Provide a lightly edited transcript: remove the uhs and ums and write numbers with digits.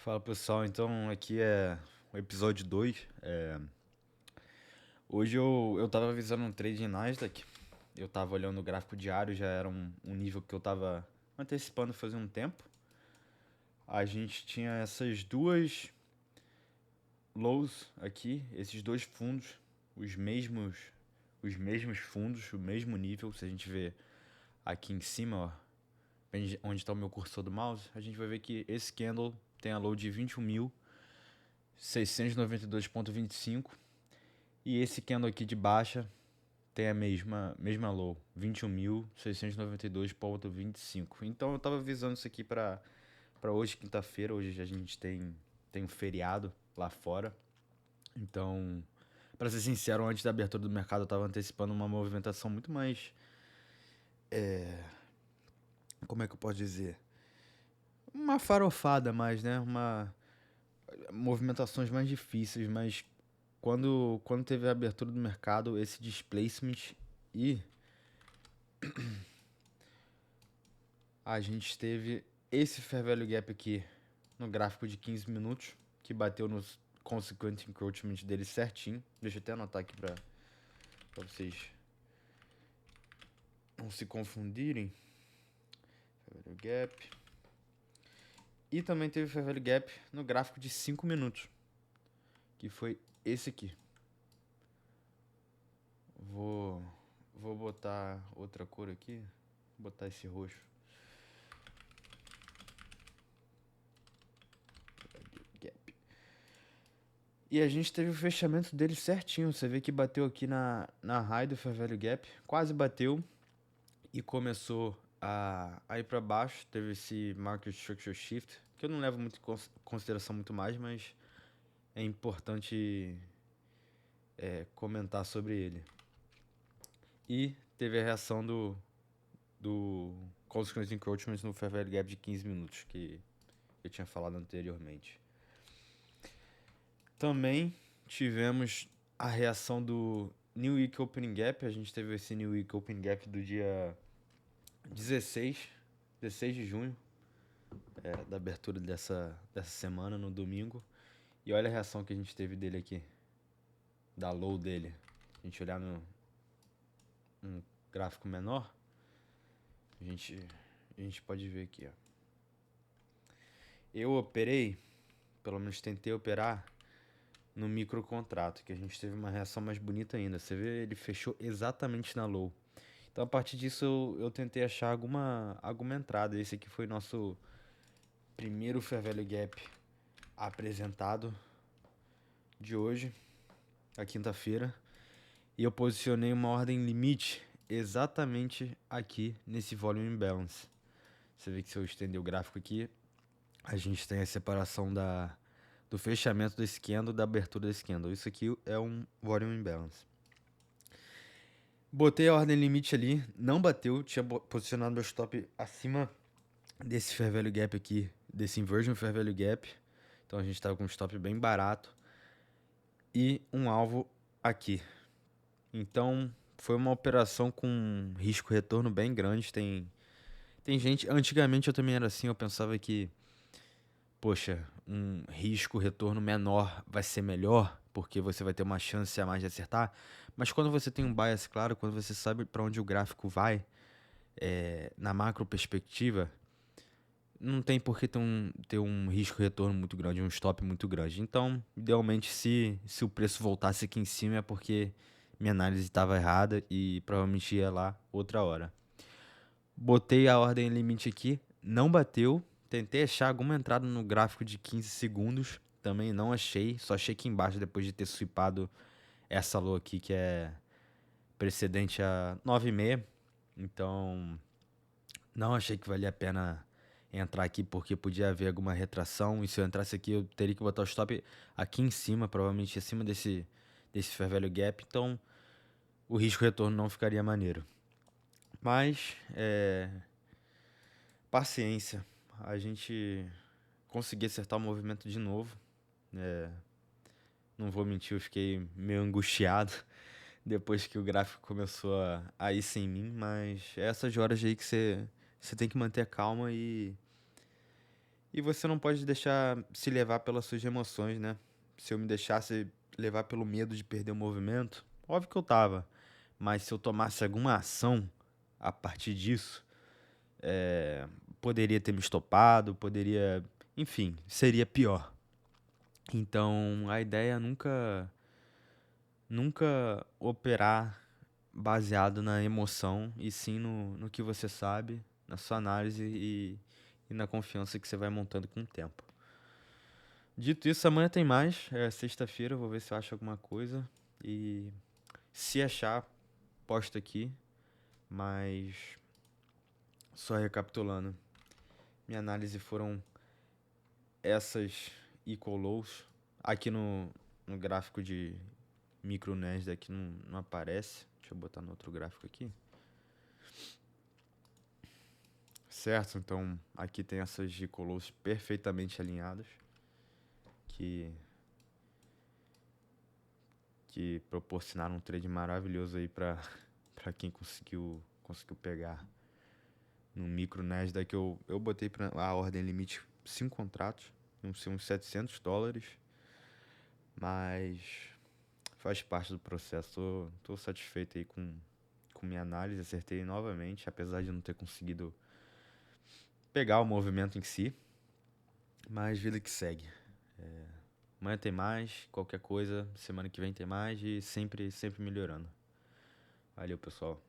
Fala pessoal, então aqui é o episódio 2. Hoje eu tava avisando um trade em Nasdaq, eu tava olhando o gráfico diário, já era um nível que eu tava antecipando fazia um tempo. A gente tinha essas duas lows aqui, esses dois fundos, os mesmos, os mesmos fundos, o mesmo nível. Se a gente ver aqui em cima, ó, onde está o meu cursor do mouse, a gente vai ver que esse candle tem a low de 21.692,25 e esse candle aqui de baixa tem a mesma low, 21.692,25. Então eu tava avisando isso aqui para hoje, quinta-feira. Hoje a gente tem um feriado lá fora. Então, para ser sincero, antes da abertura do mercado eu tava antecipando uma movimentação muito mais, como é que eu posso dizer? Uma farofada mais, né? Uma movimentações mais difíceis, mas quando teve a abertura do mercado, esse displacement e a gente teve esse Fair Value Gap aqui no gráfico de 15 minutos, que bateu nos consequent encroachment dele certinho. Deixa eu até anotar aqui pra vocês não se confundirem. Fair Value Gap. E também teve Fair Value Gap no gráfico de 5 minutos, que foi esse aqui. Vou, vou botar outra cor aqui, vou botar esse roxo. Gap. E a gente teve o fechamento dele certinho. Você vê que bateu aqui na high do Fair Value Gap, quase bateu e começou a ir para baixo. Teve esse Market Structure Shift, que eu não levo muito em consideração muito mais, mas é importante comentar sobre ele. E teve a reação do Consequence Encroachment no Fair Value Gap de 15 minutos, que eu tinha falado anteriormente. Também tivemos a reação do New Week Opening Gap. A gente teve esse New Week Opening Gap do dia 16 de junho, da abertura dessa semana, no domingo. E olha a reação que a gente teve dele aqui, da low dele. A gente olhar no gráfico menor, a gente pode ver aqui, ó. Eu operei, pelo menos tentei operar no micro contrato, que a gente teve uma reação mais bonita ainda. Você vê, ele fechou exatamente na low. Então a partir disso eu tentei achar alguma entrada. Esse aqui foi nosso primeiro Fair Value Gap apresentado de hoje, a quinta-feira. E eu posicionei uma ordem limite exatamente aqui nesse Volume Imbalance. Você vê que se eu estender o gráfico aqui, a gente tem a separação do fechamento desse candle, da abertura desse candle. Isso aqui é um Volume Imbalance. Botei a ordem limite ali, não bateu, tinha posicionado meu stop acima desse Fair Value Gap aqui, desse Inversion Fair Value Gap. Então a gente estava com um stop bem barato e um alvo aqui. Então foi uma operação com risco-retorno bem grande. Tem gente, antigamente eu também era assim, eu pensava que, poxa, um risco-retorno menor vai ser melhor, porque você vai ter uma chance a mais de acertar. Mas quando você tem um bias claro, quando você sabe para onde o gráfico vai, na macro perspectiva, não tem por que ter um risco-retorno muito grande, um stop muito grande. Então, idealmente, se o preço voltasse aqui em cima é porque minha análise estava errada e provavelmente ia lá outra hora. Botei a ordem limite aqui, não bateu. Tentei achar alguma entrada no gráfico de 15 segundos, também não achei. Só achei aqui embaixo depois de ter swipado essa low aqui, que é precedente a 9,6. Então, não achei que valia a pena entrar aqui porque podia haver alguma retração. E se eu entrasse aqui, eu teria que botar o stop aqui em cima, provavelmente acima desse Fair Value Gap. Então, o risco retorno não ficaria maneiro. Mas, paciência. A gente conseguiu acertar o movimento de novo. Não vou mentir, eu fiquei meio angustiado depois que o gráfico começou a ir sem mim. Mas é essas horas aí que você tem que manter a calma E você não pode deixar se levar pelas suas emoções, né? Se eu me deixasse levar pelo medo de perder o movimento, óbvio que eu tava. Mas se eu tomasse alguma ação a partir disso, é, poderia ter me estopado, poderia. Enfim, seria pior. Então a ideia é nunca operar baseado na emoção, e sim no que você sabe, na sua análise e na confiança que você vai montando com o tempo. Dito isso, amanhã tem mais. É sexta-feira, eu vou ver se eu acho alguma coisa. E se achar, posto aqui. Mas só recapitulando, minha análise foram essas equal lows. Aqui no gráfico de micro Nasdaq não aparece. Deixa eu botar no outro gráfico aqui. Certo? Então aqui tem essas equal lows perfeitamente alinhadas. Que que proporcionaram um trade maravilhoso aí para para quem conseguiu pegar no micro Nasdaq. Eu botei para a ordem limite 5 contratos, iam ser uns $700, mas faz parte do processo. Tô satisfeito aí com minha análise, acertei novamente, apesar de não ter conseguido pegar o movimento em si, mas vida que segue. Amanhã tem mais, qualquer coisa, semana que vem tem mais e sempre melhorando. Valeu, pessoal.